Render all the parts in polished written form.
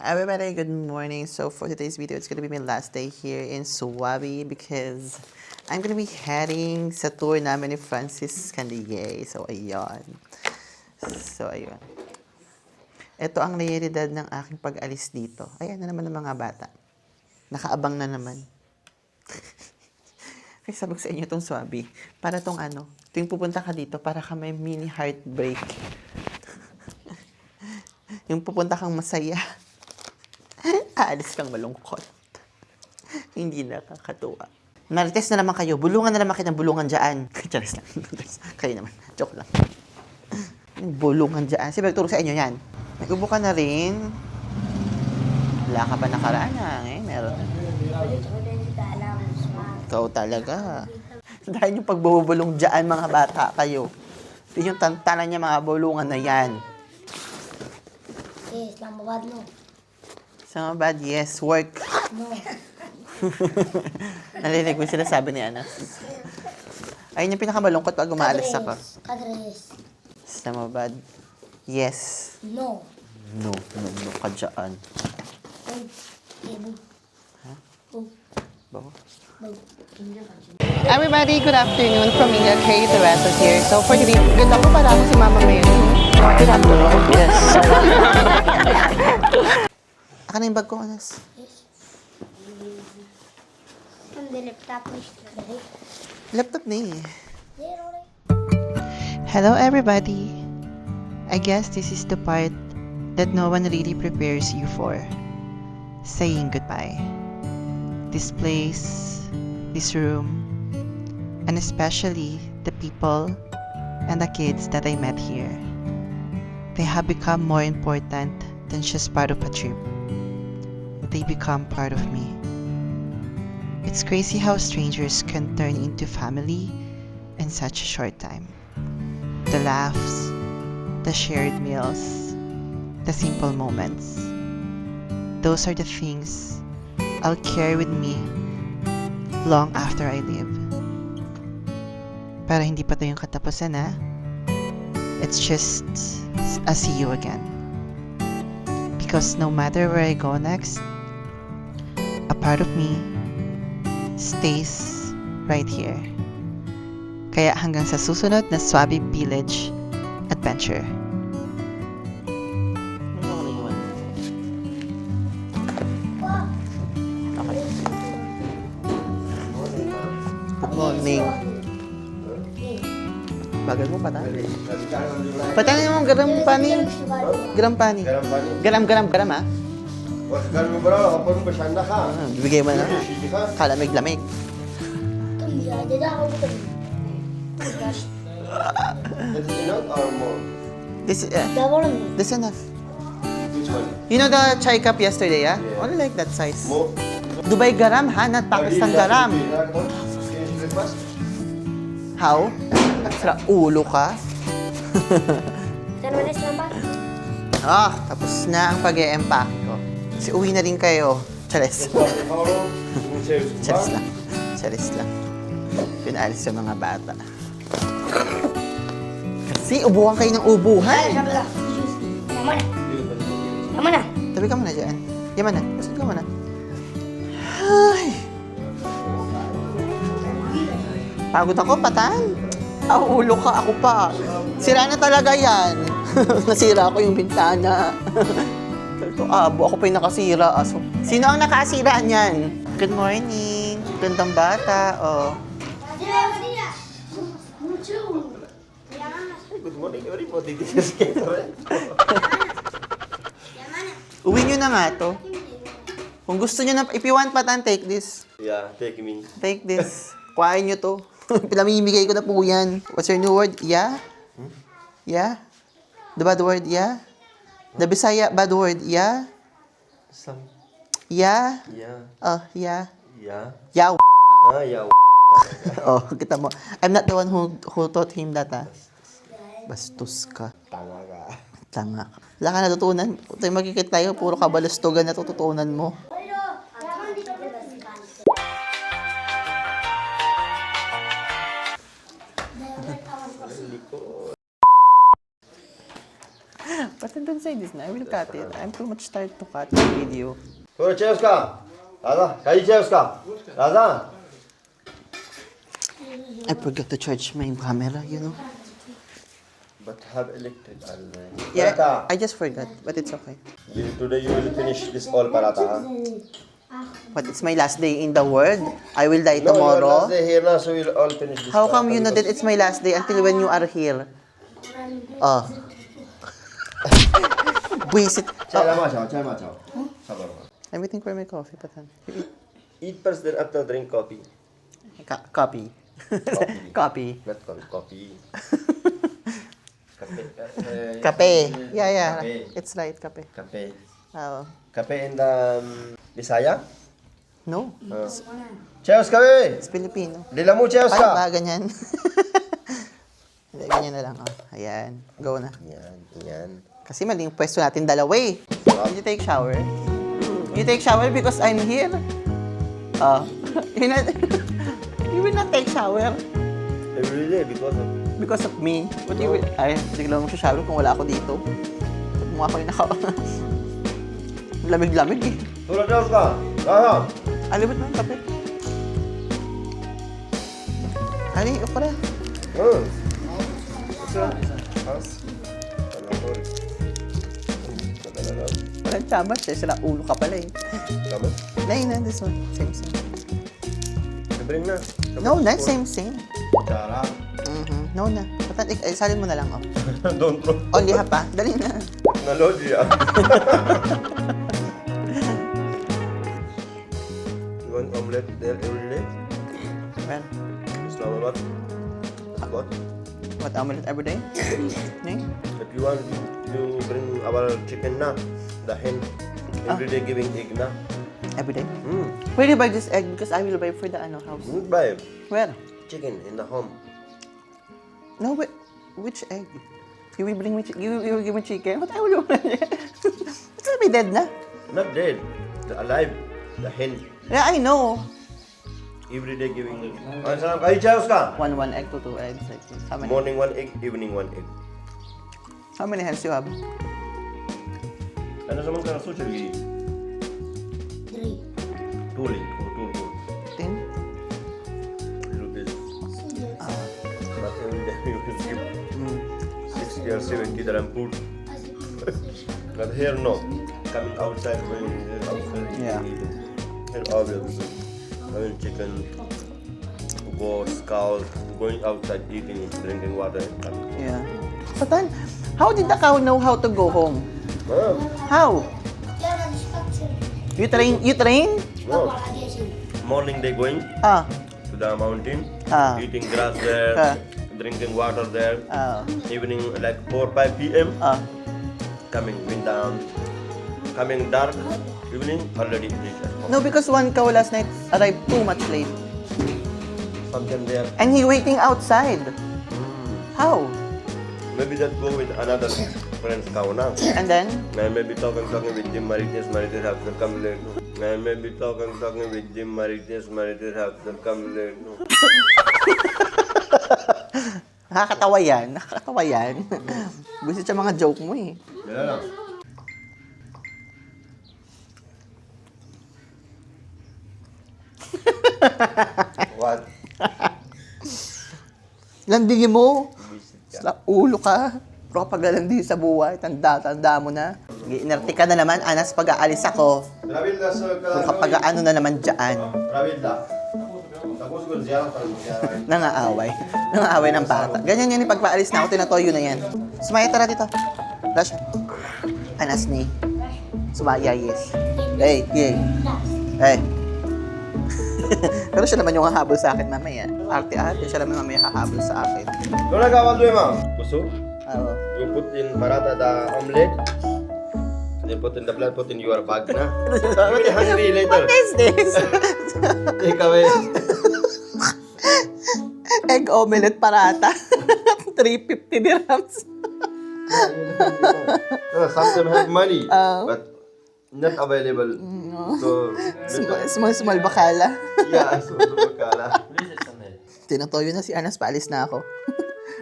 Everybody, good morning. So for today's video, it's gonna be my last day here in Suwabi because I'm gonna be heading sa tour namin ni Francis Candier. So ayun. Ito ang realidad ng aking pag-alis dito. Ayan na naman ang mga bata. Nakaabang na naman. Kaya sabi ko sa inyo itong Suwabi. Para tong tuwing pupunta ka dito, para ka may mini heartbreak. Yung pupunta kang masaya. Aalis kang malungkot. Hindi nakakatuwa. Marites na naman kayo. Bulungan na naman kayo ng bulungan dyan. Charis lang. Kayo naman. Joke lang. Bulungan dyan. Sino nagturo sa inyo yan? May ubo ka na rin. Wala ka pa nakarana. Meron. Ikaw talaga. Dahil yung pagbubulong dyan, mga bata kayo. Yung tantanan niya mga bulungan na yan. Islamabad, no. Islamabad, yes. Work. No. Nalilig mo sila sabi ni Anas. Ayun yung pinakamalungkot pag umaalis ako. Kadres. Islamabad, yes. No. No ka dyan. Ha? Bako? Bug. Everybody, good afternoon from India. Kay Teresa here. So for today, ganda ko para ako si Mama Mary. Good afternoon. Yes. Aka na yung bag ko, Anas. Yes. And the laptop is ready. Laptop na eh. There, alright. Hello everybody. I guess this is the part that no one really prepares you for. Saying goodbye. This place, this room, and especially the people and the kids that I met here. They have become more important than just part of a trip. They become part of me. It's crazy how strangers can turn into family in such a short time. The laughs, the shared meals, the simple moments. Those are the things I'll carry with me long after I leave. Pero hindi pa ito yung katapusan, ha? It's just a see you again. Because no matter where I go next, a part of me stays right here. Kaya hanggang sa susunod na Suwabi Village Adventure. Good morning. Bagal mo pata? Patanin mo garam pani. Garam pani. Garam ha? Garam berapa? Apa pun bersanda kah? Bibigay mo na. Kalamig-lamig. Iya, jadi aku betul. That is enough or more? This Double. this enough. Which one? You know the chai cup yesterday, yeah? Yeah. Only like that size. More? Dubai garam ha, not Pakistan garam. Finish breakfast? How? Sa ulo ka? Kan mana selamat? Tapos na ang pag-e-empack ko. Kasi uwi na rin kayo. Charis. Tomorrow, we say Charis lang. Charis lang. Pinalis yung mga bata. Kasi ubuhan kayo ng ubuhan. Yang mana? Yang mana? Tabi ka muna dyan. Yan mana. Pasod ka muna. Ay. Pagod ako, patan. Ulo ka, ako pa. Sira na talaga yan. Nasira ko yung bintana. Ako pa yung nakasira. Sino ang nakasira niyan? Good morning. Gandang bata. Good morning, everybody. This is Gator. Uwi nyo na nga to. Kung gusto nyo na, if you want patan, take this. Yeah, take me. Take this. Kuhain nyo to. Pinamimigay ko na po yan. What's your new word? Yeah? Yeah? The bad word, yeah? The Bisaya bad word, yeah? Some. Yeah? Yeah. Yeah. Yeah. Yaw. Yeah. Kita mo. I'm not the one who taught him that, ha? Bastos ka. Tanga ka. Tanga ka. Wala ka natutunan. Tayo magkikit tayo, puro kabalastugan na tututunan mo. Basta don't say this na. I will cut it. I'm too much tired to cut the video. थोड़ा चाहिए उसका राजा कहीं चाहिए उसका राजा I forgot to charge my camera, you know. but have electric Yeah, Parata. I just forgot, but it's okay. Today you will finish this all parata huh? But it's my last day in the world. I will die No, your tomorrow. last day here now, so we'll all finish this How come parata you know that because- it's my last day until when you are here? Oh. Buisit. Chai lama chao. Sabar ma. I'm waiting for my coffee, Patan. You Eat first, then after drink coffee. eat. Copy. Copy. Not coffee. Kape. Kape. Yeah. Kape. It's right, kape. Kape. Oh. Kape in the Bisaya? No, Cheers kape! it's Filipino. Dila mo cheers Paano ba ka! ganyan? Hindi, ganyan na lang. Oh. Ayan. Go na. Yan. Kasi mali yung pwesto natin dalawa eh. Did you take shower? You take shower because I'm here? Oh. You will not take shower Every day because of because of me. What you will... Ay, hindi ko lang magsha-shower kung wala ako dito. Mukha ko yung Lamig-lamig eh. Tula cheers ka! Kaya! Alibot mo yung kape. Ali, upo na. Walang chamas eh. Sila ulo ka pala eh. Kamu? Nay, this one. Same. Bring na. No, not same. Cara. No na. Salin mo na lang, oh. Don't throw. Only half pa. Dali na. Technology ah. You want omelette there every day? Well, Islamabad? What? what omelet every day? Nay? If you want, you bring our chicken na. The hen. Every day giving egg na. Every day? Where do you buy this egg? Because I will buy for the house. Good buy. Where? Chicken in the home. No, which egg? You will bring me you will give me chicken? What I will do? It's gonna be dead na. Not dead. The alive. The hen. Yeah, I know. Every day giving. Salam kahi chahe uska? One egg to 2 eggs. Like this. How many? Morning one egg, evening one egg. How many hens you have? Ano sa mga karaso chali? 3. Two. 10? Rupees. But every day you will give 60 or 70 dirham food. But here no. Coming outside when outside Yeah. eating. Here always having chicken, goats, cows, going outside eating, drinking water and coming. Yeah. Patan, how did the cow know how to go home? Ah, How? You train? no. Morning they going Ah. to the mountain, Ah. eating grass there, Ah. drinking water there. Ah. Evening like 4-5 p.m. Ah. Coming wind down, coming dark. Evening already reached at home. No, because one cow last night arrived too much late. Sometimes there. And he waiting outside. How? Maybe that go with another friend's cow now. And then? I may be talking with Jim Marites have to come late. No. I may be talking with Jim Marites have to come late. No. Nakakatawa yan. Busit sa mga joke mo eh. Yan lang. What? Landingin mo. Sa ulo ka. Bro, paglalandi sa buhay, tanda mo na. Inerti ka na naman, Anas, pag aalis ako. Ravilda, sir. Kung kapag ano na naman dyan. Ravilda. Tapos ko ziyara pa rin ziyara. Nangaaway ng bata. Ganyan yan, pag paalis na ako, tinatoyo na yan. Sumaya, tara dito. Rasha. Anas ni. Sumaya, yes. Hey. Pero siya naman yung hahabol sa akin mamaya. Arte-arte, siya naman mamaya hahabol sa akin. Lola kawal doon, ma'am. Puso. Oo. You put in paratha the omelette. Then put in the blood, put in your bag na. You will hungry later. What is this? Take away. Egg omelette parata. 350 dirhams. No, sometimes have money, Oh. but not available. So, Small bakala. yeah, so bakala. Tinatoyo na si Anas, paalis na ako.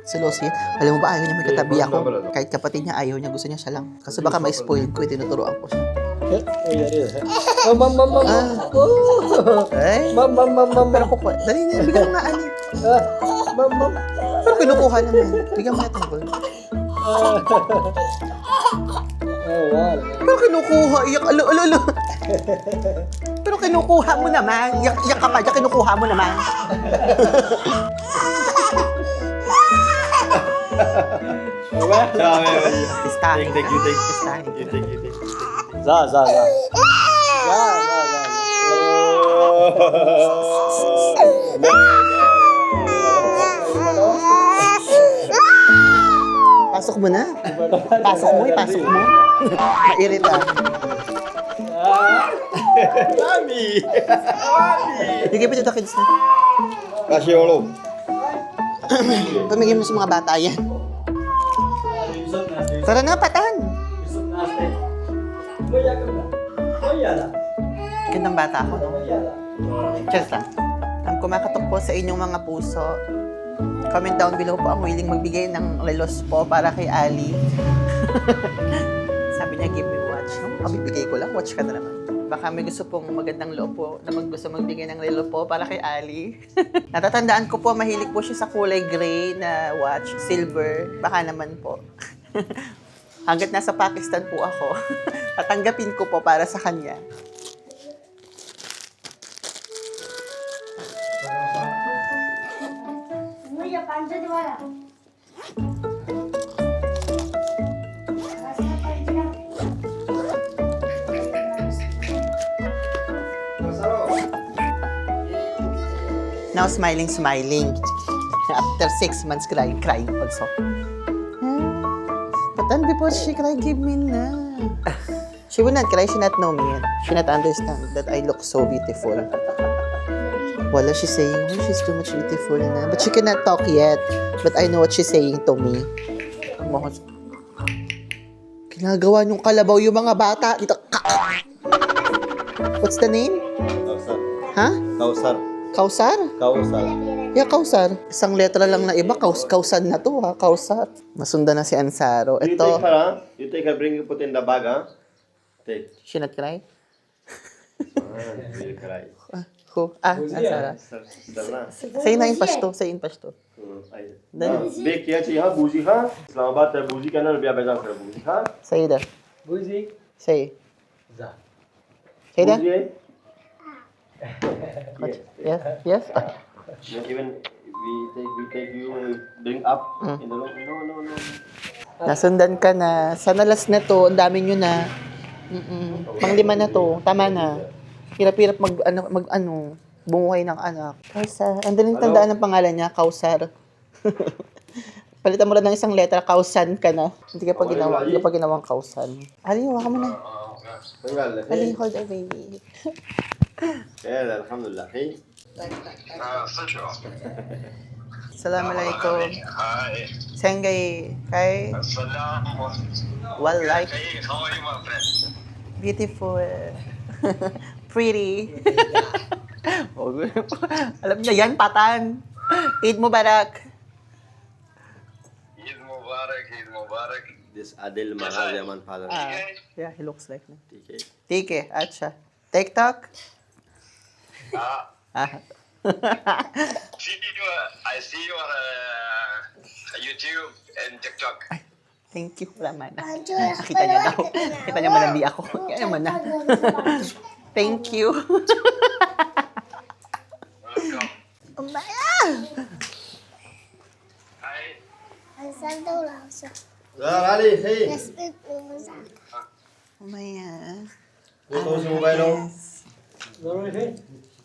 Seloso yan. Alam mo ba, ayaw niya may katabi ako. Kahit kapatid niya, ayaw niya. Gusto niya siya lang. Kasi baka may spoil ko, tinuturoan ko siya. Mam. Ay, Mam. pero kukuha. Dali niya, bigyan mo nga ani. Mam. Pero kinukuha naman. Bigyan mo nga itong gold. Wala. Pero kinukuha. Iyak, alo. Pero kinukuha mo naman. Iyak ka pa dyan, kinukuha mo naman. Pistahin. Take, you take. Pistahin. You take. Za. Pasok mo na. Pasok mo. Mairita. Mami! Bigay pa dito kids na. Kasi ulo. Pamigay mo sa mga bata yan. Tara na, patan. Gandang bata ako, no? Cheers lang. Ang kumakatok po sa inyong mga puso. Comment down below po ang willing magbigay ng relos po para kay Ali. Sabi niya, give me watch. No? Bibigay ko lang, watch ka na naman. Baka may gusto pong magandang loob po na gusto magbigay ng relo po para kay Ali. Natatandaan ko po, mahilig po siya sa kulay gray na watch, silver. Baka naman po. Hanggat nasa Pakistan po ako, tatanggapin ko po para sa kanya. मुझे 500 दोबारा Now smiling. After 6 months crying also. But then before she cry, give me na. She will not cry, she not know me yet. She not understand that I look so beautiful. Wala, she's saying, oh, she's too much beautiful na. But she cannot talk yet. But I know what she's saying to me. Ginagawa niyong kalabaw yung mga bata. Dito, What's the name? Kausar. Ha? Kausar. Kausar? Kausar. Yeah, Kausar. Isang letra lang na iba, Kausan na to ha, Kausar. Masunda na si Ansaro. You take Ito, her, huh? You take her, bring you put in the bag, huh? Take. she not cry? Will cry. Who? Ansara. Darna. Say na in Pashto, say in Pashto. Big किया चाहिए हाँ बूजी हाँ इस्लामाबाद है बूजी का ना रुपया पैसा कर बूजी हाँ Say there. Buzi. Say. Za. Say बूजी there. है Yes. even we take you bring up in the no. Nasundan ka na. Sana last na to, ang dami nyo na. Pang-5 na to, tama na. Hirap-hirap bumuhay ng anak. Kausar. Ang daling tandaan ng pangalan niya, Kausar. Palitan mo lang ng isang letra, Kausan ka na. Hindi ka pa ginawang Kausan. Ali, hawakan mo na. Ali, hold our baby. Yeah, alhamdulillah. Hey. Assalamualaikum. Hi. Sengay. Kay. Assalamu Well, like, Hey, how are you, my friend? beautiful. Pretty. Alam niya yan, patan. Eid Mubarak. Eid Mubarak, Eid Mubarak. This Adil Mahal Yaman father. Yeah, he looks like me. TK. Tike, acha. TikTok? Ah, Ah. I see your YouTube and TikTok. Thank you. Wala man. Nakita niya daw. Kita niya malandi ako. Kaya naman na. Thank you. Welcome. Umaya! Hi. Ali, hey. Umaya. Photo sa mobile mo. Naroon eh.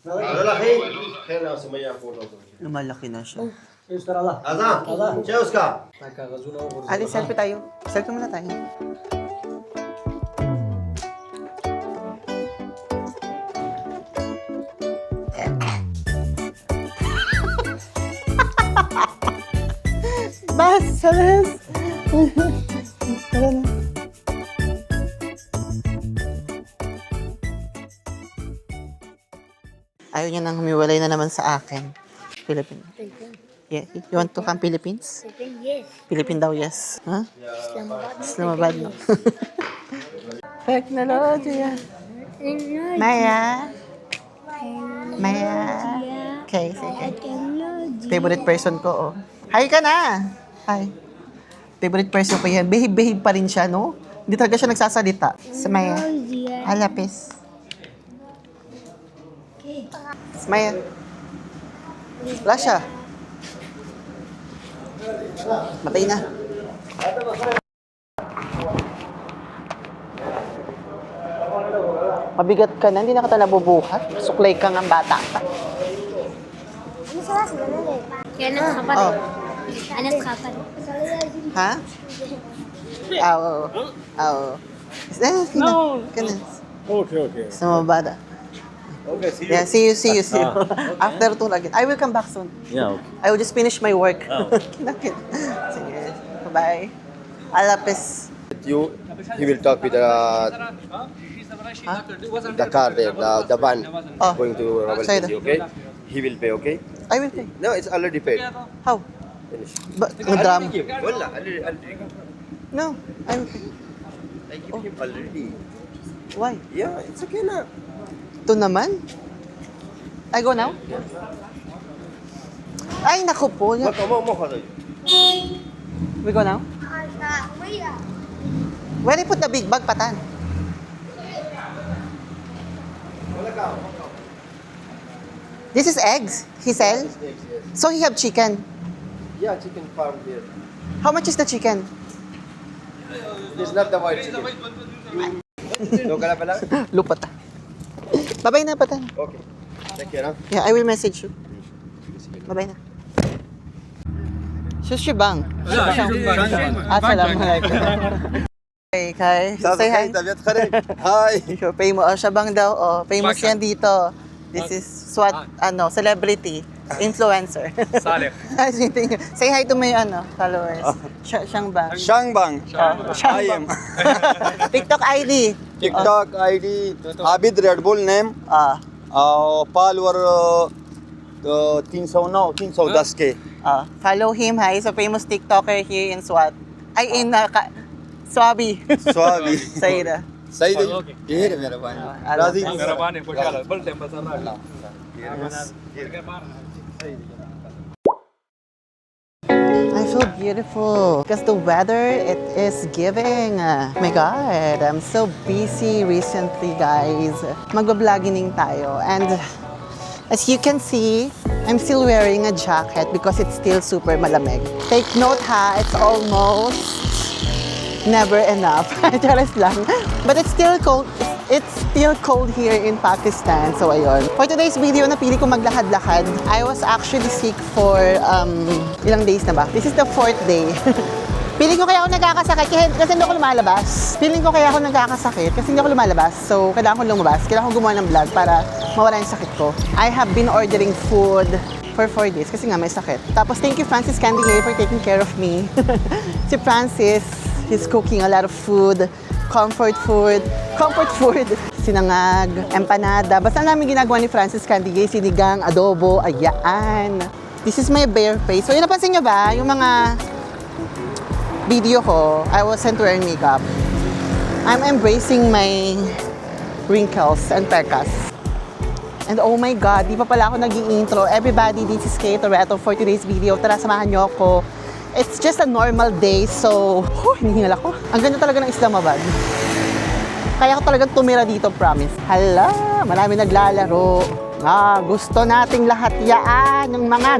Wala, hey. Kaya na sumaya photo. Lumalaki na siya. Ustara. Azan. Siya uska. Nakakazuna ako. Ali, selfie tayo. Selfie muna tayo. Basalas! Tara na. Ayaw niya nang humiwalay na naman sa akin. Philippine. Yeah. You want to come Philippines? Yes. Philippine daw, yes. Huh? Islamabad. Islamabad, no? Technology. Maya. Maya. Okay, sige. Favorite person ko, oh. Hi ka na! Hi. Favorite person ko yan. Behave pa rin siya, no? Hindi talaga siya nagsasalita. Sa Maya. Halapis. Maya. Wala siya. Matay na. Mabigat ka na, hindi na kita nabubuhat. Suklay ka ng bata ka. Anak kapal. Oh. Anak kapal. Ha? Oo. Oo. No. Okay. Sa mga bata. Okay, see you. Yeah, see you. After 2 again. I will come back soon. Yeah, okay. I will just finish my work. Oh. Kinakit. Sige. Bye-bye. Alapis. You, he will talk with the car there, the van Oh. going to Ramal Outside. City, okay? He will pay, okay? I will pay. No, it's already paid. How? Finish. But, no drama. Wala, already. No, I will pay. I give him already. Why? Yeah, it's okay na. Ito naman? I go now? Ay, naku po. Mo ka tayo. We go now? Where I put the big bag, Patan? This is eggs, he sell? So he have chicken. Yeah, chicken farm here. How much is the chicken? This is not the white chicken. No ka na pala? Lupat. Bye-bye na, Patan. Okay. Take care, huh? Yeah, I will message you. Bye-bye na. Bang. Assalamualaikum. Hey, Kai. Say hi. Tabiat ka rin. Hi. Sure, famous. Shabang daw. Oh, famous yan dito. This is SWAT, celebrity. Influencer. Saleh. Say hi to my, followers. Siyang bang. Shangbang. I am. TikTok ID. TikTok ID. Abid Red Bull name. Follower 310 K. Follow him, ha. He's a famous TikToker here in SWAT. Ay, in Swabi. Swabi. Saida. सही है ये है मेरा भाई राजी मेहरबानी खुशहाल बोलते हैं बस I feel beautiful because the weather, it is giving. My God, I'm so busy recently, guys. Magbabloggining tayo. And as you can see, I'm still wearing a jacket because it's still super malamig. Take note ha, it's almost never enough. Charas lang. But it's still cold. It's still cold here in Pakistan. So ayun. For today's video, napili ko maglakad-lakad. I was actually sick for ilang days na ba? This is the 4th day. Feeling ko kaya ako nagkakasakit kasi hindi ako lumalabas. Feeling ko kaya ako nagkakasakit kasi hindi ako lumalabas. So, kailangan ko lumabas. Kailangan ko gumawa ng vlog para mawala yung sakit ko. I have been ordering food for 4 days kasi nga may sakit. Tapos, thank you Francis Candy for taking care of me. Si Francis, he's cooking a lot of food. Comfort food. Sinangag, empanada. Basta namin ginagawa ni Francis Candy, sinigang, adobo, ayan. This is my bare face. So, yun napansin nyo ba? Yung mga video ko, I wasn't wearing makeup. I'm embracing my wrinkles and pecas. And oh my God, di pa pala ako nag-i-intro. Everybody, this is Kay Toretto for today's video. Tara, samahan nyo ako. It's just a normal day, so hinihingal ako. Ang ganda talaga ng Islamabad. Kaya ko talagang tumira dito, promise. Hala, marami naglalaro. Gusto nating lahat yaan, yung mga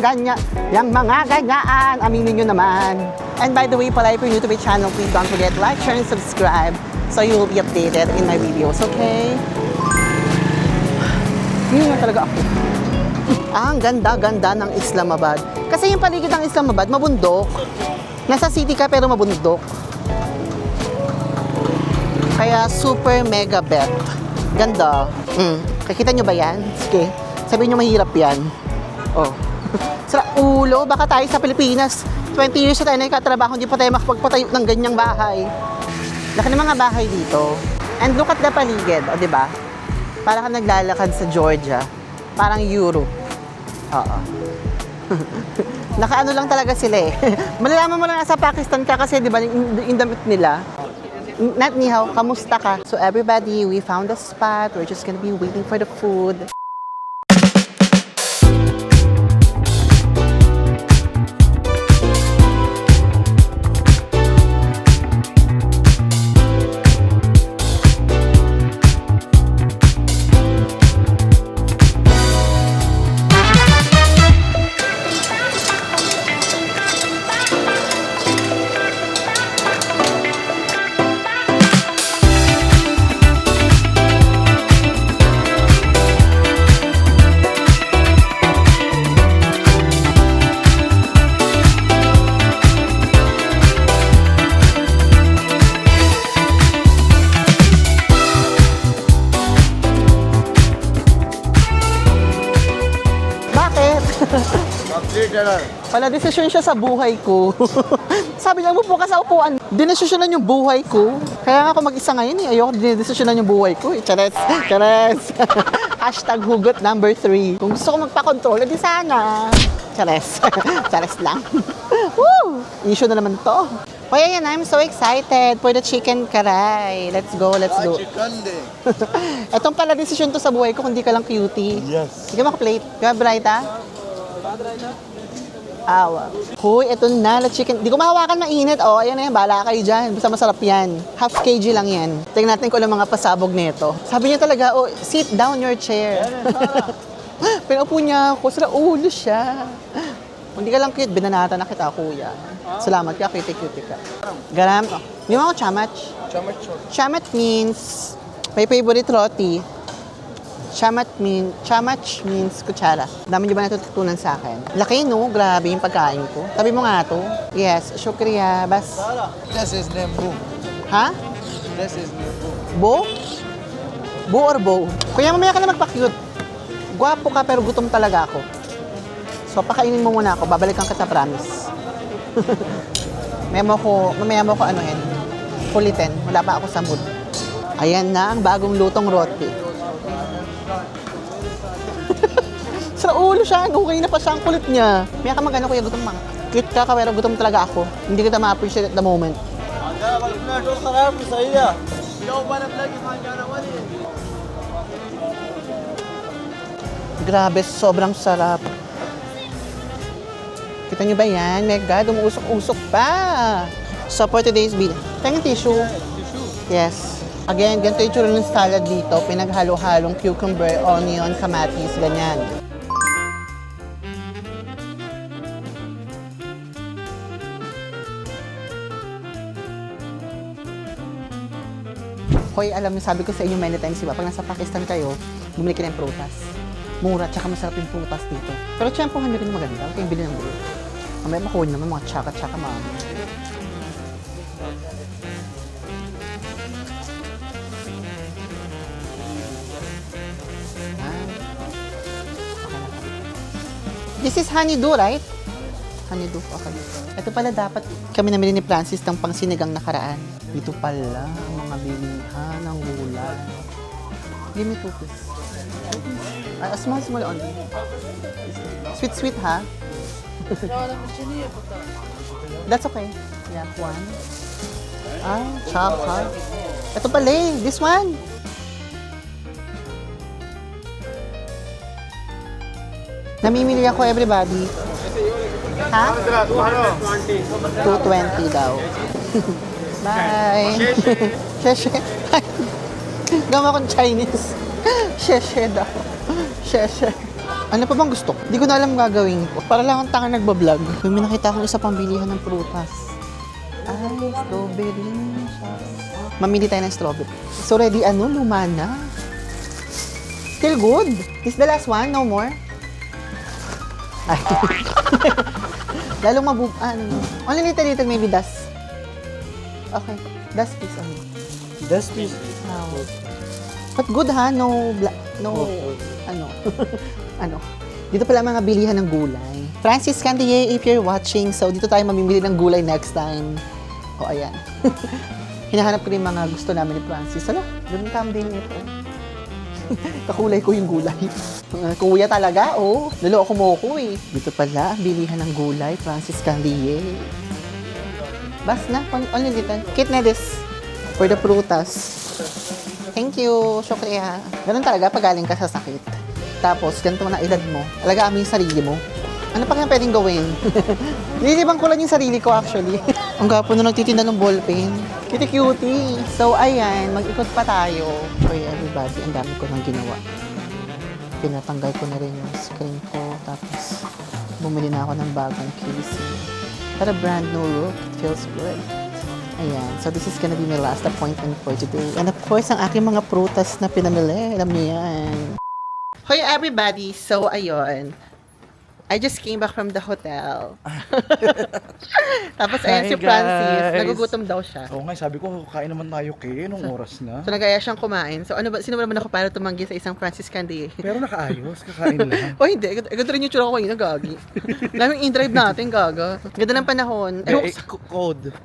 ganyaan, aminin nyo naman. And by the way, pala, if you're new to my channel, please don't forget to like, share, and subscribe so you will be updated in my videos, okay? Yun nga talaga ako. Ang ganda-ganda ng Islamabad. Kasi yung paligid ng Islamabad, mabundok. Nasa city ka pero mabundok. Kaya super mega bet. Ganda. Kakita nyo ba yan? Sige. Sabihin nyo mahirap yan. Oh. Sa ulo, baka tayo sa Pilipinas. 20 years na tayo nagkatrabaho, hindi pa tayo makapagpatayo ng ganyang bahay. Laki ng mga bahay dito. And look at the paligid, o diba? Parang ka naglalakad sa Georgia. Parang Europe. Oo. Nakaano lang talaga sila eh. Malalaman mo lang sa Pakistan ka kasi, di ba, yung damit nila. Not ni hao, kamusta ka? So everybody, we found a spot. We're just gonna be waiting for the food. Bakit? Pala, desisyon siya sa buhay ko. Sabi niya, upo ka sa upuan. Dinesisyonan yung buhay ko. Kaya nga ako mag-isa ngayon eh. Ayoko dinedesisyonan yung buhay ko eh. Chares! Chares! Hashtag hugot number 3. Kung gusto ko magpa-control, edi sana. Chares. Chares lang. Woo! Issue na naman to. Kaya yan, I'm so excited for the chicken karay. Let's go, let's go. Etong pala desisyon to sa buhay ko, kundi ka lang cutie. Yes. Sige maka-plate. Kaya Brighta? Awa. Hoy, eto na, la chicken. Di ko mahawakan mainit. Oh, ayan na yan. Bahala kayo dyan. Basta masarap yan. Half kg lang yan. Tingnan natin kung ano mga pasabog nito. Sabi niya talaga, oh, sit down your chair. Pinaupo niya ako. Sila ulo siya. Kung di ka lang cute, binanata na kita, kuya. Salamat ka, cutie ka. Garam. Oh. Di mo ako chamach? Chamach means, my favorite roti. Chamach means kutsara. Dami niyo ba natututunan sa akin? Laki no, grabe yung pagkain ko. Tabi mo nga to. Yes, shukriya, bas. This is name Bo. Ha? This is name Bo? Bo. Bo or bo? Kuya, mamaya ka na magpa-cute. Gwapo ka pero gutom talaga ako. So, pakainin mo muna ako. Babalikan kita, promise. Mamaya mo ko ano yan. Kulitin. Wala pa ako sa mood. Ayan na ang bagong lutong roti. Sa ulo siya. Okay na pa siya ang kulit niya. Maya ka mag-ano, kuya, gutom mga. Cute ka pero gutom talaga ako. Hindi kita ma-appreciate at the moment. Grabe, sobrang sarap. Kita niyo ba yan? My God, umuusok-usok pa. So for today's video, tayong tissue. Yes. Again, ganito yung tsura ng salad dito. Pinaghalo-halong cucumber, onion, kamatis, ganyan. Hoy, alam niyo, sabi ko sa inyo many times, diba? Pag nasa Pakistan kayo, bumili kayo ng prutas. Mura, tsaka masarap yung prutas dito. Pero tiyempohan nyo rin maganda. Huwag kayong bili ng bulo. Mamaya makuha naman mga tsaka-tsaka mami. This is honeydew, right? Honeydew, okay. Ito pala dapat kami namili ni Francis ng pangsinigang nakaraan. Dito pala ang mga bilihan ng gulay. Give me 2 please. A small only. Sweet, ha? That's okay. Yeah, 1. Ah, chocolate. Ito pala eh, this one. Namimili ako, everybody. Ha? 220 daw. Bye. Sheshe. Gawa kong Chinese. Sheshe daw. Sheshe. Ano pa bang gusto ko? Hindi ko na alam gagawin ko. Para lang akong tanga nagbablog. May nakita akong isa pang bilihan ng prutas. Ay, strawberry. Mamili tayo ng strawberry. So ready, luma na. Still good. This the last one? No more? Ay. Lalong only little maybe dust. Okay. Dust please only. Dust please. But good ha? No, ano. Dito pala mga bilihan ng gulay. Francis Candier, if you're watching, so dito tayo mamimili ng gulay next time. O, ayan. Hinahanap ko rin mga gusto namin ni Francis. Hala, ganun din ito. Kakulay ko yung gulay. Kuya talaga, oh. Naloko mo ko eh. Dito pala, bilihan ng gulay, Francis Candier. Bas na, only little. Kit na this. For the prutas. Thank you, syukriya. Ganun talaga pag galing ka sa sakit. Tapos, ganito na edad mo. Alagaan mo yung sarili mo. Ano pa kaya pwedeng gawin? Nililibang ko lang yung sarili ko actually. Ang gapo na nagtitinda ng ballpen. Cutie-cutie. So, ayan, mag-ikot pa tayo. For everybody, ang dami ko nang ginawa. Pinatanggal ko na rin yung screen ko. Tapos, bumili na ako ng bagong casing. Para brand new look. It feels good. Ayan. So, this is gonna be my last appointment for today. And of course, ang aking mga prutas na pinamili. Alam niyo yan. Hoy, everybody. So, ayun. I just came back from the hotel. Tapos, ayan si Hi, Francis. guys. Nagugutom daw siya. Oo nga, sabi ko, kain naman tayo kay nung oras na. So, nag-aya siyang kumain. So, ano ba, sino ba naman ako para tumanggi sa isang Francis Candier? Pero nakaayos, kakain lang. O hindi, ganda rin yung tsura ko kanina, gagi. Daming in-drive natin, gaga. Ganda ng panahon. Code.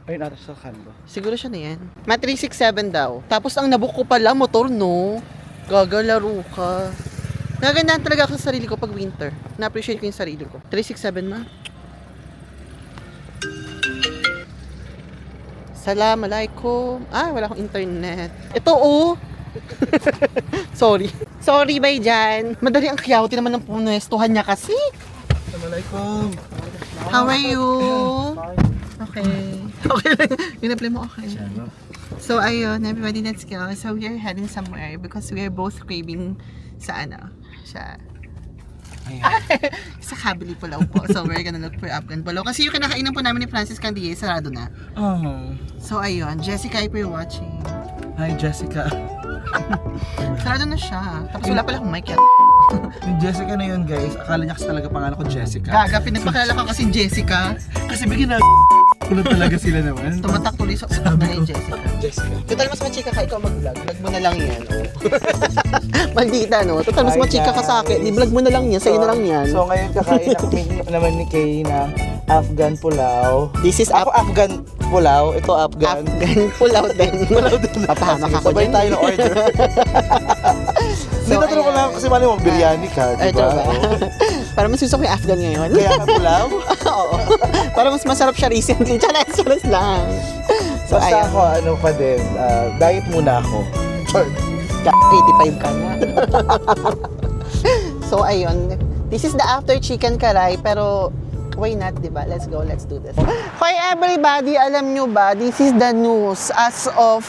Ayun ata sa kanto. Siguro siya na yan. Ma 367 daw. Tapos ang nabook ko pala, motor, no? Gaga, laro ka. Nagandaan talaga ako sa sarili ko pag winter. Na-appreciate ko yung sarili ko. 367 ma. Assalamualaikum. Wala akong internet. Ito, oh. Sorry. Sorry, bay dyan. Madali ang kiyawti naman ng punestuhan niya kasi. Assalamualaikum. How are you? Okay. Okay lang. Yung reply mo, okay. So, ayun, everybody, let's go. So, we are heading somewhere because we are both craving sa sa Kabili Pulaw po. So, we're gonna look for Afghan Pulaw. Kasi yung kinakainan po namin ni Francis Candier, sarado na. Oh. So, ayun. Jessica, if you're watching. Hi, Jessica. Sarado na siya. Tapos wala pala akong mic yan. Yung Jessica na yun, guys, akala niya kasi talaga pangalan ko Jessica. Gaga, pinapakilala ko kasi Jessica. Kasi bigyan na kulot talaga sila naman. Tumatak tuloy sa na yung Jessica. Jessica. Total, mas machika ka, ikaw mag-vlog. Vlog mo na lang yan, oh. Maldita, no? Total, mas Hi, machika ka sa akin. guys. I-vlog mo na lang yan, sa'yo na lang yan. So ngayon kakain ako naman ni Kay ng Afghan Pulao. This is Ako Afghan Pulao, ito Afghan. Afghan Pulaw din. Pulao din. Papahamak ako Sabay dyan. tayo ng order. Hindi, natanong ko lang kasi mali mo, biryani ka, di Ito ba? ba? Para mas gusto ko yung Afghan ngayon. Kaya ka Pulao? Oo. Para mas masarap siya recently. Chalas lang. So, Basta ayun. ako, ano pa din, diet muna ako. 85 ka na. So, ayun. This is the after chicken karay, pero why not, di ba? Let's go, let's do this. Hi everybody, alam nyo ba, this is the news as of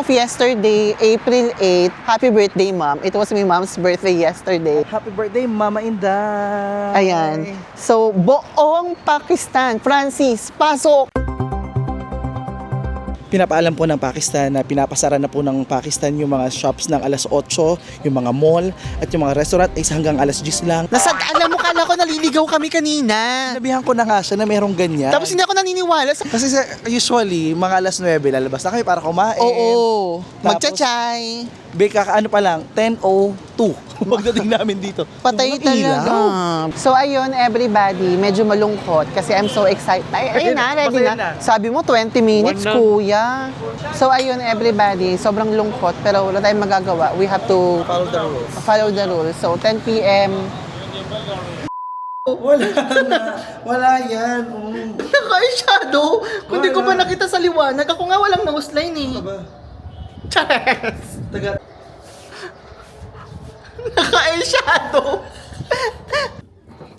yesterday, April 8. Happy birthday, Mom. It was my mom's birthday yesterday. Happy birthday, Mama Inday! Ayan. So, buong Pakistan, Francis, pasok! Pinapaalam po ng Pakistan na pinapasara na po ng Pakistan yung mga shops ng alas 8, yung mga mall, at yung mga restaurant ay hanggang alas 10 lang. Alam mo, kala ko naliligaw kami kanina. Sinabihan ko na nga siya na merong ganyan. Tapos hindi ako naniniwala. Kasi usually, mga alas 9 lalabas na kami para kumain. Oo. Tapos- Magtsatchay. Ano pa lang, 10:02 pagdating namin dito. Patay Yung mga ilaw. talaga. So ayun, everybody, medyo malungkot kasi I'm so excited. Ayun na, ready na. Sabi mo 20 minutes, kuya. So ayun, everybody, sobrang lungkot pero wala tayong magagawa. We have to follow the rules. So 10 p.m. Wala yan. Naka-shadow. Kung di ko pa nakita sa liwanag, ako nga walang nose line eh. Chares! Naka-eyeshadow!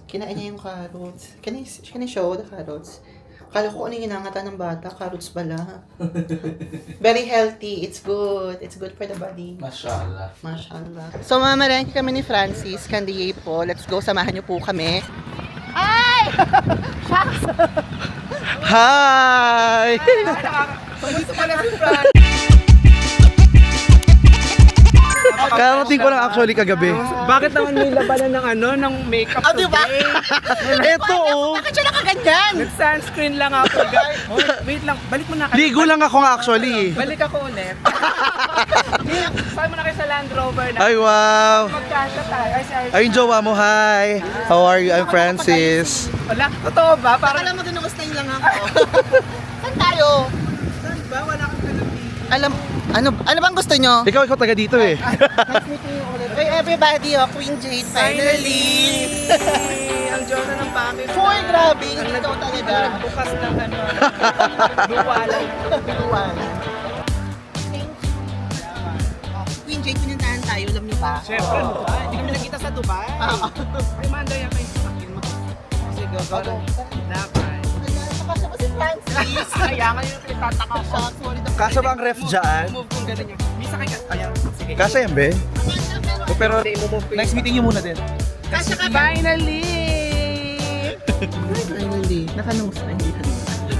Kinain niya yung carrots. Can I show the carrots? Kala ko ano yung hinangata ng bata, carrots pala. Very healthy. It's good. It's good for the body. Mashallah. Mashallah. So, mamarangke kami ni Francis Candier po. Let's go, samahan niyo po kami. Ay! Hi! Karating ko lang actually kagabi. Bakit naman may labanan ng ng makeup Ah, di ba? Eto oh. Bakit siya nakaganyan? Sunscreen lang ako, guys. Oh, wait lang, balik mo na kayo. Ligo lang ako nga actually. Balik ako ulit. Saan mo na kayo sa Land Rover na? Ay wow. Magkasya tayo. Ay, sorry. Ay, yung jowa mo, hi. How are you? I'm Francis. Wala, totoo ba? Parang, Alam mo din, namastayin lang ako. Saan tayo? saan ba? Wala kang kalabi. Alam, Ano bang gusto nyo? Ikaw taga dito eh. Nice meeting you ulit. Hey everybody, Queen Jade finally! Ang Diyos na ng pamit. Hoy, grabe! Ikaw talaga. Bukas ng ano. Duwalan. Biluwan. Queen Jade, pinuntahan tayo, alam niyo ba? Siyempre, Dubai. Hindi kami nakita sa Dubai. Ay, manda yan kayo sa akin. Sige, go. Dapat. Nakasya ko si Francis. Kaya nga yung pinagtataka ko. Kasya ba ang ref dyan? Move kung gano'n yun. Misa kayo. Ayan. Sige. Kasya yan, be? Pero i-move ko next meeting nyo muna din. Kasya ka ba? Finally! Finally. Nakanong sa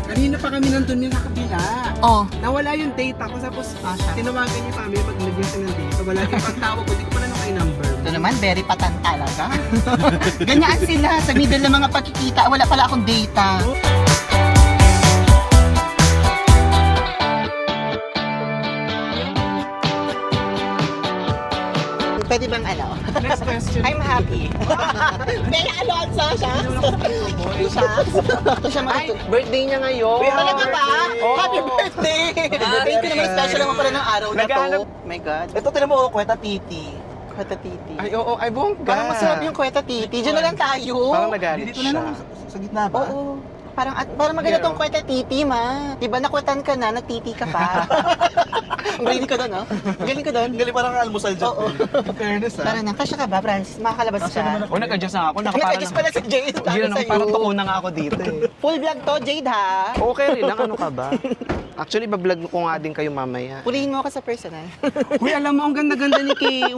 Kanina pa kami nandun yung sa kabila. Oh. Nawala yung data ko. Tapos tinawagan niyo kami pag naging sa ng data. Wala yung pagtawag ko. Hindi ko pa na kayo number. Ito naman, very patan talaga. Ganyan sila. Sa middle ng mga pagkikita, wala pala akong data. Pwede bang ano? Next question. I'm happy. Kaya Alonso siya. Siya Ay, birthday niya ngayon. Talaga ba? Oo. Happy birthday! Thank you naman, special naman pala ng araw na to. Naghahanap- Oh my God. Ito, tinan mo, kweta titi. Kweta titi. Ay, oo. Ay, bongga. Parang masarap yung kweta titi. Diyan na lang tayo. Parang nagalit Dito na lang, sa gitna ba? Oo. Parang maganda tong kweta titi, ma. Diba nakwetan ka na, nagtiti ka pa. Ang galing ko doon, no? Ang galing ko doon. Galing parang almusal dyan. Oo. Fairness ha. Tara na, kasya ka ba, Francis? Makakalabas siya. O, nag-adjust na ako. Nag-adjust pala si Jade. Hindi na, parang tuko na nga ako dito eh. Full vlog to, Jade, ha? Okay rin lang, ano ka ba? Actually, bablog ko nga din kayo mamaya. Pulihin mo ako sa personal. Uy, alam mo, ang ganda-ganda ni Kay.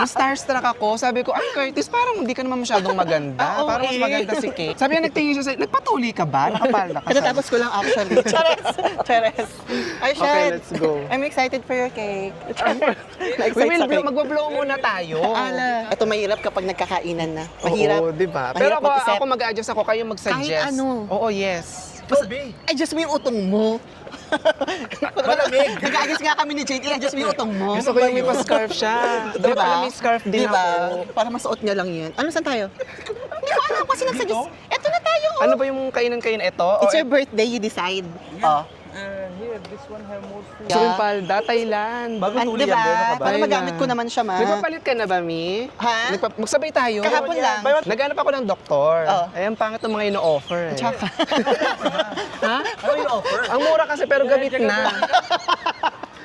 Starstruck ako. Sabi ko, ay Curtis, parang hindi ka naman masyadong maganda. Parang mas maganda si Kay. Sabi niya, nagtingin siya sa'yo, nagpatuli ka ba? Nakapalda ka. Katatapos ko lang actually. Chares. Ay, Okay, Shad. let's go. I'm excited for your cake. We will magbo-blow muna tayo. Ala. Ito mahirap kapag nagkakainan na. Mahirap. Oo, diba? Mahirap Pero mag-isip. ako mag-adjust ako, kayo mag-suggest. Kahit ano. Oo, yes. I-adjust mo yung utong mo. Malamig. Nag-adjust nga kami ni Jade, i-adjust mo yung utong mo. Gusto ko yung may pa-scarf siya. Dapat pala may scarf din Diba? ako. Para masuot niya lang yun. Ano, saan tayo? Hindi ko alam kasi nagsuggest. Eto na tayo. Ano ba yung kainan-kainan ito? It's your birthday, you decide. Oh. Here, this one have more food. Yeah. Sa Palda, Thailand. Bagong tuli Diba? yan, Ben. Ano ka ba? Para magamit ko naman siya, ma. Nagpapalit ka na ba, Mi? Ha? Magsabay tayo. Kahapon lang. Naghanap ako ng doktor. Oh. Eh, ang pangit ng mga ino-offer eh. Tsaka. Ha? Ano yung offer? Ang mura kasi pero gamit na.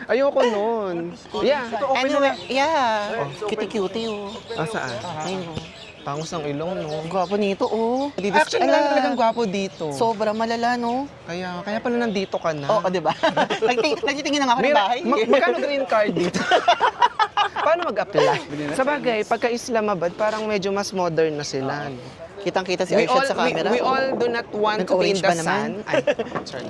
Ayoko nun. Yeah. Anyway, yeah. Cutie-cutie, oh. Ah, saan? Ayun, oh. Pangos ng ilong, no? Gwapo nito, oh. Actually, Ala. wala talagang gwapo dito. Sobrang malala, no? Kaya pala nandito ka na. Oo, di ba? Nagtitingin na nga ako ng bahay. Magkano green card dito? Paano mag-apply? Sa bagay, pagka Islamabad, parang medyo mas modern na sila. Kitang-kita si Arshad sa camera. We all do not want to be in Nag-orange the ba naman? sun. Ay, sorry.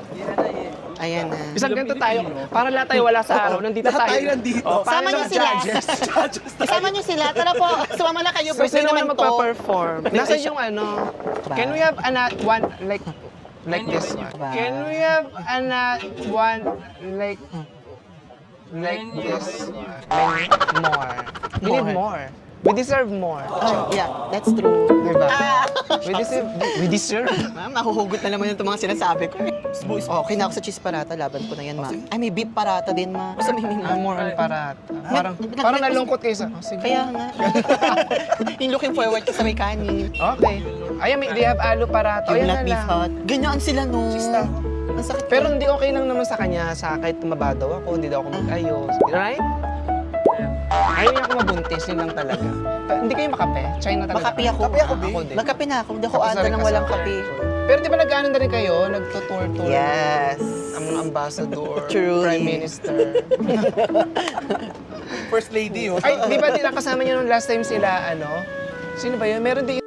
Ayan na. Isang ganito tayo, para lahat tayo wala sa araw, nandito Lahat tayo. tayo nandito. Oh, Sama para niyo sa sila. judges. Isama niyo sila. Tara po. Sumama na kayo. So, Birthday sino naman naman to. magpa-perform? Nasaan yung ano? Ba? Can we have one, like this one? Ba? Can we have one, like this one? More. We need more. We deserve more. Oh, yeah, that's true. Diba? Ah! We deserve. Ma'am, mahuhugot na naman yung mga sinasabi ko. Okay na ako sa cheese parata. Laban ko na yan, ma. Ay, may beef parata din, ma. Basta may More on parat. Parang nalungkot kayo sa... Oh, sige. Kaya nga. Yung looking forward ka sa may kanin. Okay. Ayan, do you have alu parat? Yung Ayan not na beef lang. hot. Ganyan sila, no? Ang sakit. Pero hindi okay lang naman sa kanya. Sa kahit tumaba daw ako, hindi daw ako mag-ayos. Right? Ayaw niya ako mabuntis, yun lang talaga. Hindi kayo makape? China talaga. Makape ako. Kape ako, babe. din. Magkape na ako. Hindi ako Tapos anda sabi ng ka walang sa- kape. Pero di ba nag-ano na rin kayo? Nagtutour-tour? Yes. Ang mga ambassador, Truly. prime minister. First lady, oh. Ay, di ba kasama niyo nung last time sila, ano? Sino ba yun? Meron din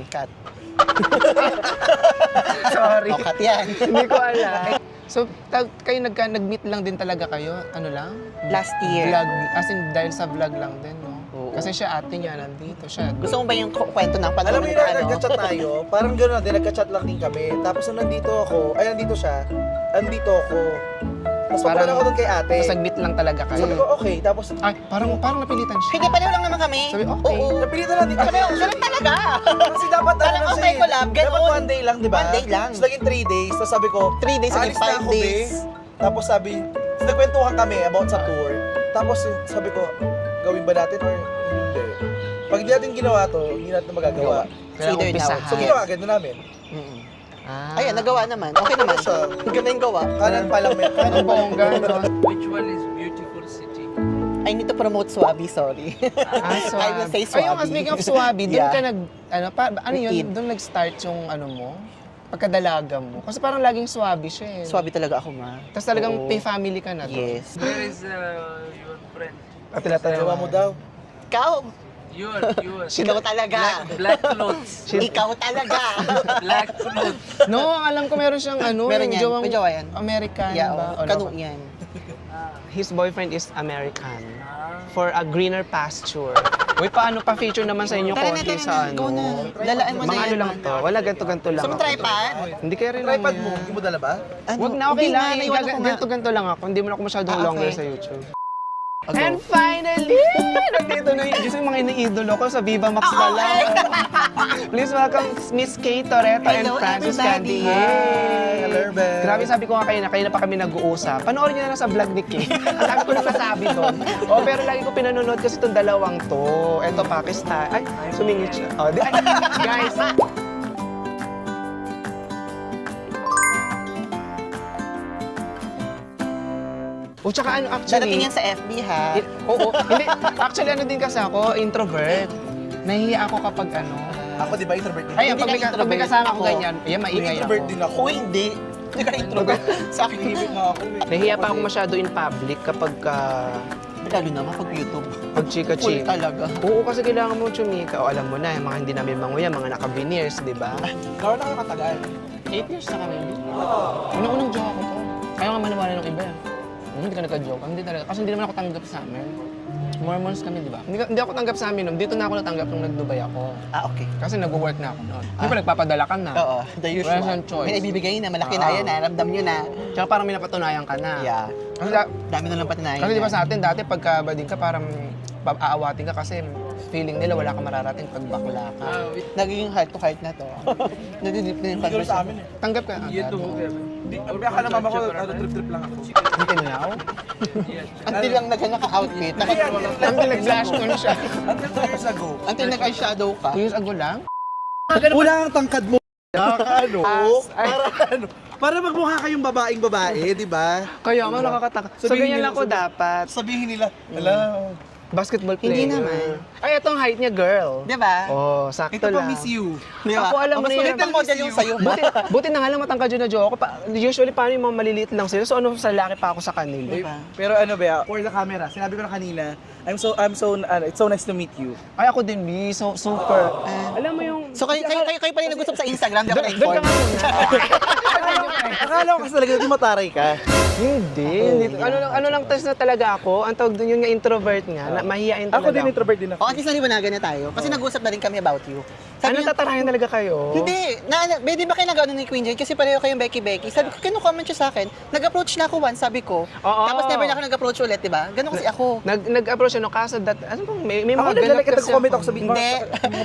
Cut. Sorry. Oh, cut yan. Hindi ko alam. So, kayo nag-meet lang din talaga kayo? Ano lang? Last year. Vlog, as in dahil sa vlog lang din, no? Oo. Kasi siya ate niya nandito, siya. Gusto mo ba yung kwento ng Alam panahon mo na yun, ano? nagka-chat tayo. Parang gano'n na din, nagka-chat lang din kami. Tapos nung nandito ako, ay nandito siya, nandito ako. Tapos parang ako doon kay ate. Tapos nag-meet lang talaga kayo. Sabi ko, okay. Tapos, Ay, parang napilitan siya. Sige, pareho lang naman kami. Sabi, okay. Oo. napilitan lang din kami. Ganun talaga. Kasi dapat Parang ano okay siya eh. collab, ganun. Dapat one day lang, di ba? One day lang. Tapos naging 3 days. Tapos sabi ko, 3 days, alis naging na 5 ako, days. be. Tapos sabi, nagkwentuhan kami about sa tour. Tapos sabi ko, gawin ba natin or hindi? Pag hindi natin ginawa to, hindi natin magagawa. Kailangan Either umpisahan. now. So ginawa agad na namin. Ah. Ayan, nagawa naman. Okay naman. Siya. Ganda yung gawa. Kanan pa lang may Ang bongga, no? Which one is beautiful city? I need to promote Swabi, sorry. Ah, I will say Swabi. Ayun, speaking of Swabi, doon Yeah. ka ano yun, Kid. doon nag-start yung ano mo? Pagkadalaga mo. Kasi parang laging Swabi siya eh. Swabi talaga ako, ma. Tapos talagang Oo. pay family ka na. Yes. Where is your friend? At tinatanong Gawa mo daw. Ikaw, Yours. ikaw talaga. Black clothes. Ikaw talaga. Black clothes. No, ang alam ko meron siyang ano, Meron yung yan. jowang May jowa yan. American Yeah, ba? oh, O, kanu no? yan. His boyfriend is American. For a greener pasture. Uy, paano pa feature naman sa inyo Tara na, konti tara sa na. ano? Go na. Dalaan mo na Mga yan. ano lang to. Wala ganto-ganto lang. Gusto mo ako. tripod? Hindi kaya rin lang Tripod mo, yan. hindi mo dala ba? Ano? Wag na, okay Hindi lang. na, naiwan ako nga. Ganto-ganto lang ako. Hindi mo na ako masyadong Ah, longer okay. sa YouTube. Go. And finally, nandito na yung yung mga iniidolo ko sa Viva Max na lang. Please welcome Miss Kay Toretto and Hello, Francis everybody. Candy. Hi, hello, Ben. Grabe, sabi ko nga kayo na pa kami nag-uusap. Panoorin niyo na lang sa vlog ni Kay. Ang dami ko nang nasabi doon. Oh, pero lagi ko pinanonood kasi itong dalawang to. Ito, Pakistan. Ay, sumingit siya. Oh, guys, o tsaka ano, Darating actually, yan sa FB, ha? oo, hindi, actually ano din kasi ako, introvert. Nahihiya ako kapag ano. Ako di ba introvert din? Ay, Hindi pag may, ka pag may introvert. kasama ko Ako. ganyan, ayan, maingay Introvert ako. din ako. Ako hindi. Hindi ka introvert. Sa akin, Tahimik nga ako eh. Nahihiya pa ako masyado in public kapag lalo naman pag YouTube. pag Full chika-chika. talaga. Oo, kasi kailangan mo chumika. O alam mo na, yung mga hindi namin manguya, mga naka-veneers, di ba? Gawin na kayo katagal. 8 years na kami. Unang-unang joke ako to. Ayaw nga maniwala ng iba. Hindi ka nagka-joke. Hindi talaga. Kasi hindi naman ako tanggap sa amin. Mormons kami, di ba? Hindi ako tanggap sa amin. Dito na ako natanggap nung nag-Dubai ako. Ah, okay. Kasi nag-work na ako noon. Di ba nagpapadala ka na? Oo, the Wala usual. siyang choice. May ibibigay na, malaki na Oo. yan, ha? Ramdam nyo na. Tsaka parang may napatunayan ka na. Yeah. Kasi, Dami na lang patinayan. kasi di ba sa atin dati pagka bading ka parang aawatin ka kasi feeling nila wala ka mararating pag bakla ka. Nagiging heart to heart na to. Nadidip na yung Siguro sa amin eh. Tanggap ka agad. Hindi, akala mama ko, trip-trip lang ako. Hindi tinaw. Until lang naka-outfit. Until nag-flash on siya. Until 2 years ago. Until nag-eyeshadow ka. 2 years ago lang? Wala ang tangkad mo. Nakakaano? Ay. Para ano? Para magmukha kayong babaeng babae, di ba? Kaya nga nakakataka. So Sabihin ganyan nila- lang ko dapat. Sabihin nila, ala, Basketball player. Hindi naman. Ay, ito ang height niya, girl. Di ba? Oh, sakto ito pa lang. miss you. Di ba? Ako alam mo Mas na yun. little model yung sa'yo. Buti na nga lang matangkad yun na joke. Usually, paano yung mga maliliit lang sila? So, ano sa laki pa ako sa kanila? Diba? Pero ano ba, for the camera, sinabi ko na kanina, it's so nice to meet you. Ay, ako din, B. So, super. Alam mo yung... So kayo pa rin nag-usap sa Instagram, di ako Doon ka na-inform. nga muna. Akala ko kasi talaga di mataray ka. Hindi. Ano lang test na talaga ako. Ang tawag doon yung nga introvert nga. Na, mahihain talaga. Ako din introvert din ako. O, at least naliwanagan na tayo. Kasi nag-usap na rin kami about you. Ano niya, tatarayan talaga kayo? hindi. Di ba kayo nag-ano ni Queen Jane? Kasi pareho kayong Becky. Sabi ko, kinu-comment siya sa akin. Nag-approach na ako once, sabi ko. Oo. Tapos never na ako nag-approach ulit, di ba? Ganun kasi ako. Nag-approach ano kaso that ano bang may Ako mga din, ganap like, kasi nag-comment ako sa video. Hindi.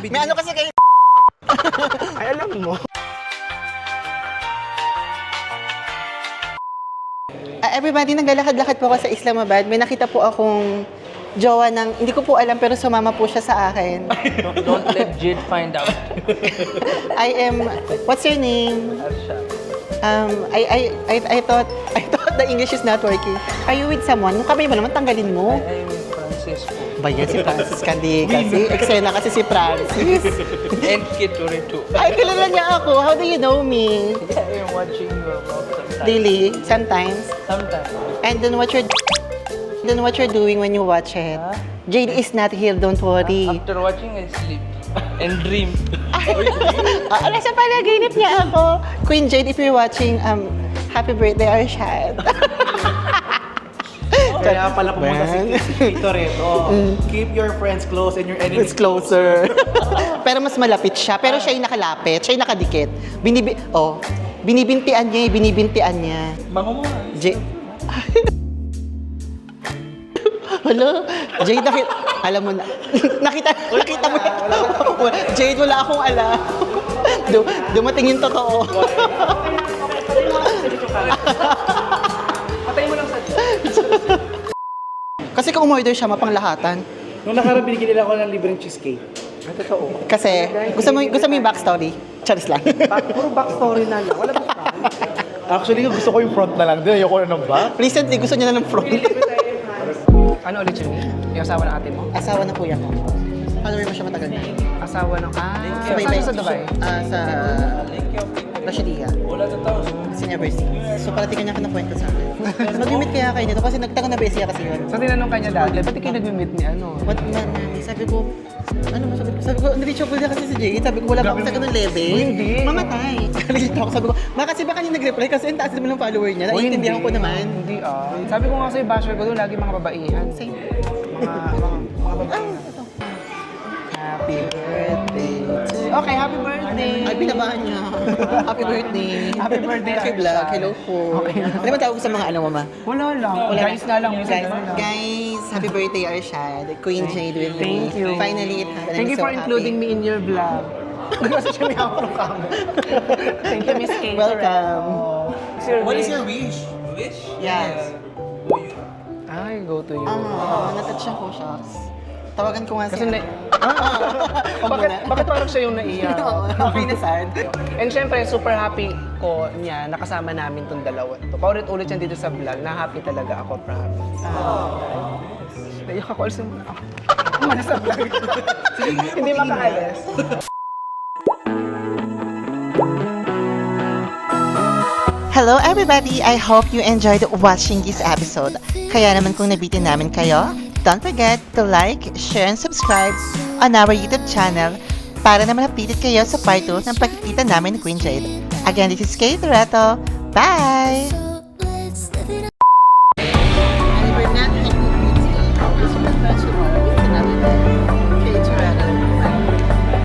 May ano kasi kayo. Ay, alam mo. Everybody, naglalakad-lakad po ako sa Islamabad. May nakita po akong jowa ng, hindi ko po alam pero sumama po siya sa akin. Don't let Jade find out. What's your name? I thought the English is not working. Are you with someone? Yung kamay mo naman, tanggalin mo. I'm Francisco. Ba yan, si Francis Candy kasi. Eksena kasi si Francis. And Kid Toretto. Ay, kilala niya ako. How do you know me? Yeah, I'm watching your vlog sometimes. Daily, sometimes. Sometimes. And then what you're doing when you watch it. Jade is not here, don't worry. After watching, I sleep and dream. Nasa panaginip niya ako. Queen Jade, if you're watching, happy birthday, Arshad. Kaya pala pumunta si Toretto. Keep your friends close and your enemies It's closer. Pero mas malapit siya. Pero siya yung nakalapit. Siya yung nakadikit. Binibintian niya. Bango mo nga. Hello? Jade, alam mo na. nakita mo na. Jade, wala akong alam. Dumating yung totoo. Patay mo lang sa Kasi kung umorder siya, mapanglahatan. Nung nakaraan, binigyan nila ako ng libreng cheesecake. Totoo. Kasi, gusto mo yung backstory? Charis lang. Puro backstory na lang. Wala ba? Actually, gusto ko yung front na lang din. Ayoko na ng back. Recently, gusto niya na ng front. Ano ulit yun? Yung asawa ng ate mo? Asawa ng kuya ko. Follower mo siya matagal na. Asawa ng... Subaybay. Saan siya sa Dubai? Sa Rashidia. Senior University. So, parating kanya ka na kwento sa akin. Mag-meet kaya kayo nito kasi nagtaka na besiya kasi yun. So tinanong kanya dati, ba't kayo nag-meet ni ano? What man, sabi ko, ano mo sabi ko, unreachable na kasi si Jade. Sabi ko, wala pa ako sa ganun level. Hindi. Mamatay. Nalilito ako, sabi ko, kasi baka niya nag-reply kasi ang taas naman ng follower niya. Naiintindihan ko naman. Hindi Sabi ko nga sa'yo, basher ko doon, lagi mga babaihan. Same. Mga babae. Happy birthday. Okay, happy birthday! Ay, binabahan niya. Happy birthday. Happy birthday, Happy vlog. Arshad. Hello po. Okay. Ano ba tawag ko sa mga mama? Wala lang. Guys na lang. Guys, guys, happy birthday, Arshad. Queen Jade with me. Thank you. Finally, it happened. Thank I'm you so for including happy. me in your vlog. Kasi siya may hawak ng camera. Thank you, Miss Kate. Welcome. What is your wish? Yes. Ay, go to you. Natouch ako siya. Tawagan ko nga Kasi siya. bakit parang siya yung naiyak? Okay na sad. And syempre, super happy ko niya nakasama namin tong dalawa. To. Paulit-ulit yan dito sa vlog, na happy talaga ako, promise. Naiyak ako, alisin mo na ako. Umalis sa vlog. Hindi makaalis. Hello everybody! I hope you enjoyed watching this episode. Kaya naman kung nabitin namin kayo, don't forget to like, share, and subscribe on our YouTube channel para naman updated kayo sa part 2 ng pagkikita namin ni Queen Jade. Again, this is Kate Loreto. Bye!